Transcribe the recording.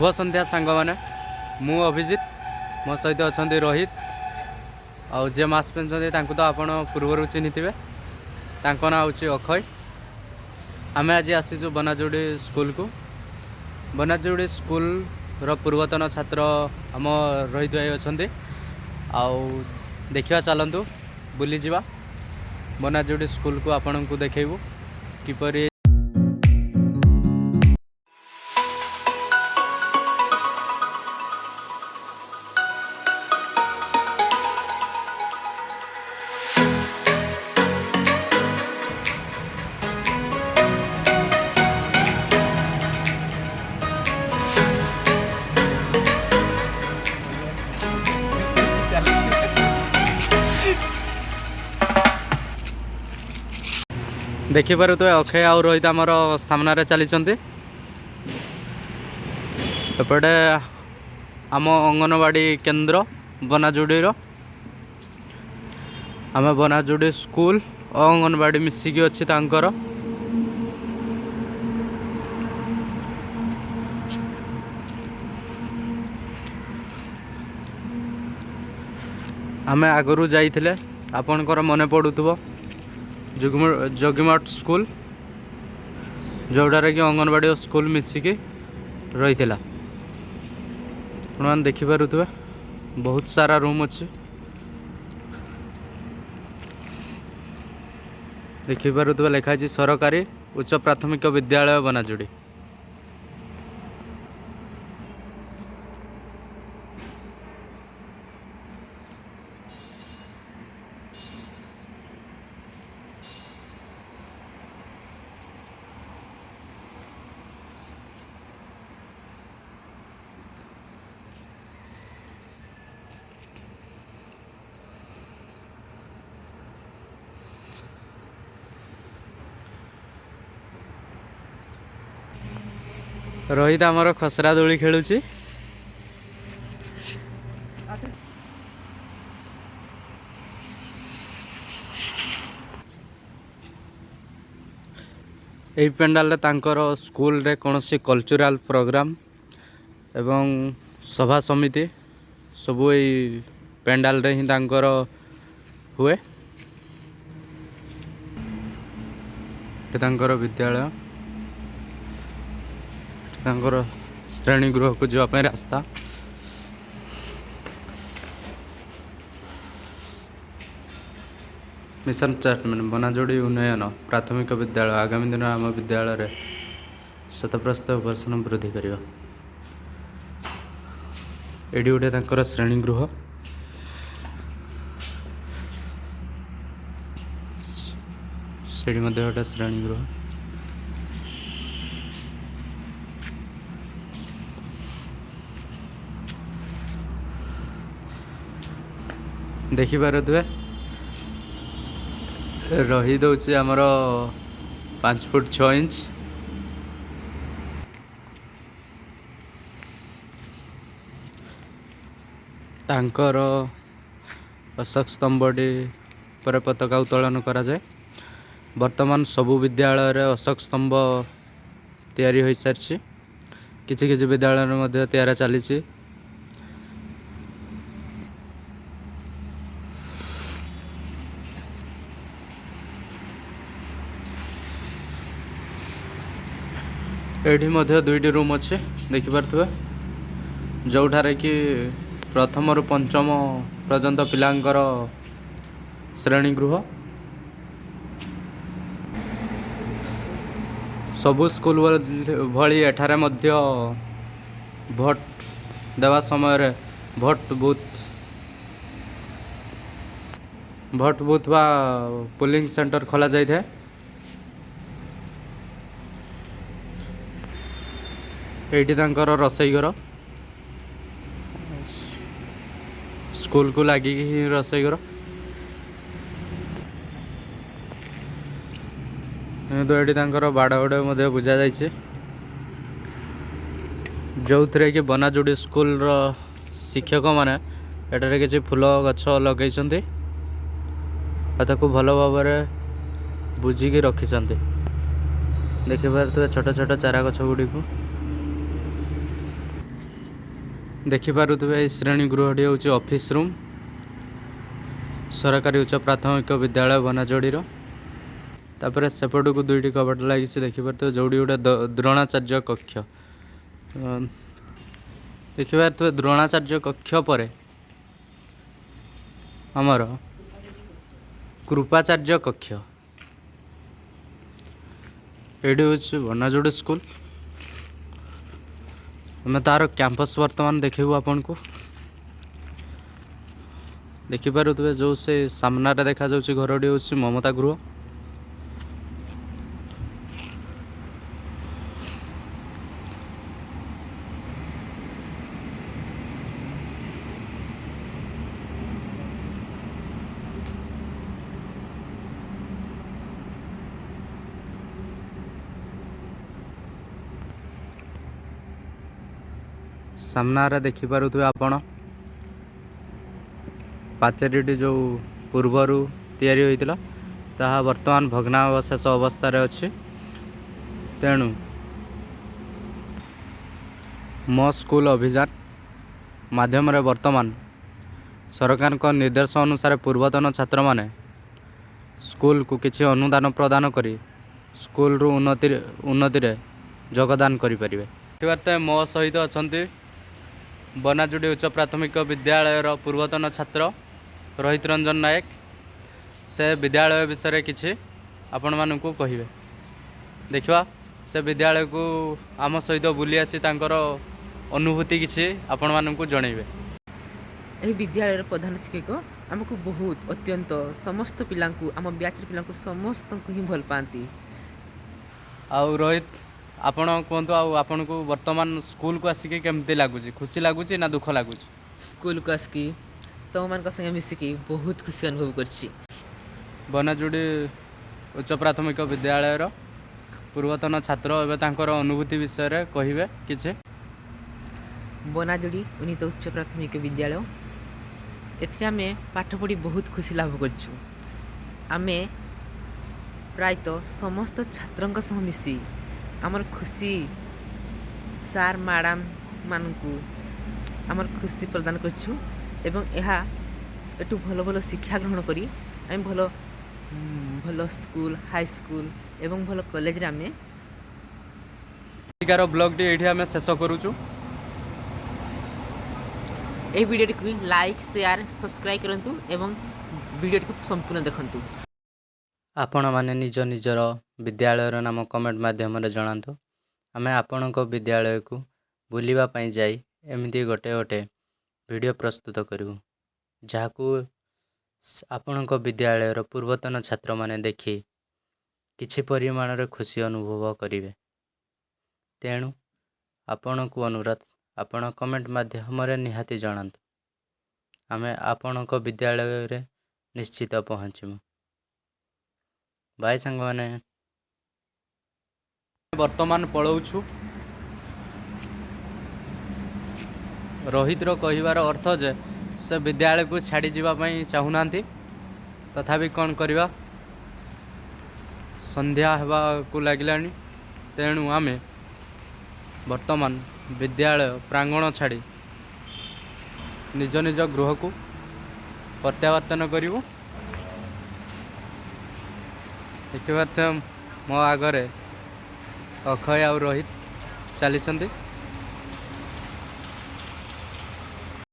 शुभ संध्या सांग मैंने मु अभिजित मो सहित अच्छा रोहित आउ जे मास्क पिंधुंट तो आपण पूर्वर चिन्ही थे ना हूँ अक्षय। आम आज आसीचु बनाजुड़ी स्कूल को। बनाजुड़ी स्कूल पूर्वतन छात्र आम रोहित भाई अच्छा देखा चलतु बुली जावा बनाजुड़ी स्कूल को आपण को देखू किपरि देखिपार तो अक्षय आउ रोहित आमर सामने चली एपटे आम अंगनवाड़ी केन्द्र बनाजुड़ी आम बनाजुड़ी स्कूल और अंगनवाड़ी मिसिकी अच्छी तांकर आम आगु जाइए आपणकर मन पड़ुव जोगीमठ स्कूल जोड़ारे कि अंगनवाड़ी और स्कूल मिसिकी रही आप देखिपे बहुत सारा रूम अच्छी देखिपे लिखाई सरकारी उच्च प्राथमिक विद्यालय बनाजुड़ी। रोहित आमर खसरा दोली खेलुची यही पेंडाल स्कूल रे कौन सी कल्चरल प्रोग्राम एवं सभा समिति सबू यही पेंडाल रे ही तांकर हुए तांकर विद्यालय तांकर श्रेणी गृह को जावाई रास्ता मिशन स्टेटमेंट बनाजुड़ी उन्नयन प्राथमिक विद्यालय आगामी दिन आम विद्यालय शतप्रस्ताव वर्षन वृद्धि कर एडी गोटे तांकर श्रेणी गृह सेठी मध्य गोटे श्रेणी गृह देखिपारे रही दौर आमर 5 फुट 6 इंच तांकर अशोक स्तंभटी पर पताका उत्तोलन करा जाए। वर्तमान सबु विद्यालय रे अशोक स्तंभ तैयारी हो सारी किसी विद्यालय में तैयारी चली। एठी मध्य 2टी रूम अच्छे देखिपे जोठारे कि प्रथम रु पंचम पर्यंत पिलांकर श्रेणी गृह सबु स्कूल भली एठारे मध्य भोट देवा समय भोट बूथ बा पोलिंग सेंटर खोला जाए। एठी तांकर रसोई घर स्कूल को लगी रसोई घर तो ये बाड़ गुड़े बुझा जाइए जो थे कि बनाजुड़ी स्कूल शिक्षक मैंने एटारे किसी फूल गछ लगे भल भाव बुझिकी रखिंट देखिपारे छोट छोट चारा गछ गुड़ी को ଦେଖିପାରୁଥିବେ ଏହି ଶ୍ରେଣୀ ଗୃହଟି ହେଉଛି ଅଫିସ୍ ରୁମ୍ ସରକାରୀ ଉଚ୍ଚ ପ୍ରାଥମିକ ବିଦ୍ୟାଳୟ ବନାଯୋଡ଼ିର। ତାପରେ ସେପଟକୁ ଦୁଇଟି କବାଟ ଲାଗିଛି ଦେଖିପାରୁଥିବେ, ଯେଉଁଠି ଗୋଟେ ଦ୍ରୋଣାଚାର୍ଯ୍ୟ କକ୍ଷ। ଦେଖିପାରୁଥିବେ ଦ୍ରୋଣାଚାର୍ଯ୍ୟ କକ୍ଷ ପରେ ଆମର କୃପାଚାର୍ଯ୍ୟ କକ୍ଷ। ଏଇଠି ହେଉଛି ବନାଯୋଡ଼ି ସ୍କୁଲ। ଆମେ ତାର କ୍ୟାମ୍ପସ୍ ବର୍ତ୍ତମାନ ଦେଖେଇବୁ ଆପଣଙ୍କୁ। ଦେଖିପାରୁଥିବେ ଯେଉଁ ସେ ସାମ୍ନାରେ ଦେଖାଯାଉଛି ଘରଟି ହେଉଛି ମମତା ଗୃହ। ସାମ୍ନାରେ ଦେଖିପାରୁଥିବେ ଆପଣ ପାଚେରୀଟି ଯେଉଁ ପୂର୍ବରୁ ତିଆରି ହୋଇଥିଲା ତାହା ବର୍ତ୍ତମାନ ଭଗ୍ନାବଶେଷ ଅବସ୍ଥାରେ ଅଛି। ତେଣୁ ମୋ ସ୍କୁଲ ଅଭିଯାନ ମାଧ୍ୟମରେ ବର୍ତ୍ତମାନ ସରକାରଙ୍କ ନିର୍ଦ୍ଦେଶ ଅନୁସାରେ ପୂର୍ବତନ ଛାତ୍ରମାନେ ସ୍କୁଲକୁ କିଛି ଅନୁଦାନ ପ୍ରଦାନ କରି ସ୍କୁଲରୁ ଉନ୍ନତିରେ ଯୋଗଦାନ କରିପାରିବେ। ଦେଖିବାରେ ମୋ ସହିତ ଅଛନ୍ତି ବନାଯୋଡ଼ି ଉଚ୍ଚ ପ୍ରାଥମିକ ବିଦ୍ୟାଳୟର ପୂର୍ବତନ ଛାତ୍ର ରୋହିତ ରଞ୍ଜନ ନାୟକ। ସେ ବିଦ୍ୟାଳୟ ବିଷୟରେ କିଛି ଆପଣମାନଙ୍କୁ କହିବେ। ଦେଖିବା ସେ ବିଦ୍ୟାଳୟକୁ ଆମ ସହିତ ବୁଲି ଆସି ତାଙ୍କର ଅନୁଭୂତି କିଛି ଆପଣମାନଙ୍କୁ ଜଣାଇବେ। ଏହି ବିଦ୍ୟାଳୟର ପ୍ରଧାନ ଶିକ୍ଷକ ଆମକୁ ବହୁତ ଅତ୍ୟନ୍ତ ସମସ୍ତ ପିଲାଙ୍କୁ, ଆମ ବ୍ୟାଚର ପିଲାଙ୍କୁ ସମସ୍ତଙ୍କୁ ହିଁ ଭଲ ପାଆନ୍ତି। ଆଉ ରୋହିତ, ଆପଣ କୁହନ୍ତୁ, ଆଉ ଆପଣଙ୍କୁ ବର୍ତ୍ତମାନ ସ୍କୁଲକୁ ଆସିକି କେମିତି ଲାଗୁଛି? ଖୁସି ଲାଗୁଛି ନା ଦୁଃଖ ଲାଗୁଛି? ସ୍କୁଲକୁ ଆସିକି ତୁମମାନଙ୍କ ସାଙ୍ଗେ ମିଶିକି ବହୁତ ଖୁସି ଅନୁଭବ କରିଛି। ବନାଯୋଡ଼ି ଉଚ୍ଚ ପ୍ରାଥମିକ ବିଦ୍ୟାଳୟର ପୂର୍ବତନ ଛାତ୍ର ଏବେ ତାଙ୍କର ଅନୁଭୂତି ବିଷୟରେ କହିବେ କିଛି। ବନାଯୋଡ଼ି ଉନ୍ନୀତ ଉଚ୍ଚ ପ୍ରାଥମିକ ବିଦ୍ୟାଳୟ, ଏଥିରେ ଆମେ ପାଠ ପଢ଼ି ବହୁତ ଖୁସି ଲାଭ କରିଛୁ। ଆମେ ପ୍ରାୟତଃ ସମସ୍ତ ଛାତ୍ରଙ୍କ ସହ ମିଶି ଆମର ଖୁସି ସାର୍ ମ୍ୟାଡ଼ାମ୍ ମାନଙ୍କୁ ଆମର ଖୁସି ପ୍ରଦାନ କରିଛୁ ଏବଂ ଏଠୁ ଭଲ ଭଲ ଶିକ୍ଷା ଗ୍ରହଣ କରି ଆମେ ଭଲ ସ୍କୁଲ, ହାଇସ୍କୁଲ ଏବଂ ଭଲ କଲେଜରେ ଆମେ ଏଠିକାର ବ୍ଲଗ୍ଟି ଏଇଠି ଆମେ ଶେଷ କରୁଛୁ। ଏହି ଭିଡ଼ିଓଟିକୁ ଲାଇକ୍, ସେୟାର, ସବସ୍କ୍ରାଇବ୍ କରନ୍ତୁ ଏବଂ ଭିଡ଼ିଓଟିକୁ ସମ୍ପୂର୍ଣ୍ଣ ଦେଖନ୍ତୁ। ଆପଣମାନେ ନିଜ ନିଜର ବିଦ୍ୟାଳୟର ନାମ କମେଣ୍ଟ ମାଧ୍ୟମରେ ଜଣାନ୍ତୁ। ଆମେ ଆପଣଙ୍କ ବିଦ୍ୟାଳୟକୁ ବୁଲିବା ପାଇଁ ଯାଇ ଏମିତି ଗୋଟେ ଭିଡ଼ିଓ ପ୍ରସ୍ତୁତ କରିବୁ, ଯାହାକୁ ଆପଣଙ୍କ ବିଦ୍ୟାଳୟର ପୂର୍ବତନ ଛାତ୍ରମାନେ ଦେଖି କିଛି ପରିମାଣରେ ଖୁସି ଅନୁଭବ କରିବେ। ତେଣୁ ଆପଣଙ୍କୁ ଅନୁରୋଧ, ଆପଣ କମେଣ୍ଟ ମାଧ୍ୟମରେ ନିହାତି ଜଣାନ୍ତୁ। ଆମେ ଆପଣଙ୍କ ବିଦ୍ୟାଳୟରେ ନିଶ୍ଚିତ ପହଞ୍ଚିବୁ। ବାଏ ସାଙ୍ଗମାନେ। ବର୍ତ୍ତମାନ ପଳାଉଛୁ। ରୋହିତର କହିବାର ଅର୍ଥ ଯେ ସେ ବିଦ୍ୟାଳୟକୁ ଛାଡ଼ି ଯିବା ପାଇଁ ଚାହୁଁନାହାନ୍ତି। ତଥାପି କ'ଣ କରିବା, ସନ୍ଧ୍ୟା ହେବାକୁ ଲାଗିଲାଣି। ତେଣୁ ଆମେ ବର୍ତ୍ତମାନ ବିଦ୍ୟାଳୟ ପ୍ରାଙ୍ଗଣ ଛାଡ଼ି ନିଜ ନିଜ ଗୃହକୁ ପ୍ରତ୍ୟାବର୍ତ୍ତନ କରିବୁ। ଦେଖିପାରୁଥିବେ ମୋ ଆଗରେ ଅକ୍ଷୟ ଆଉ ରୋହିତ ଚାଲିଛନ୍ତି।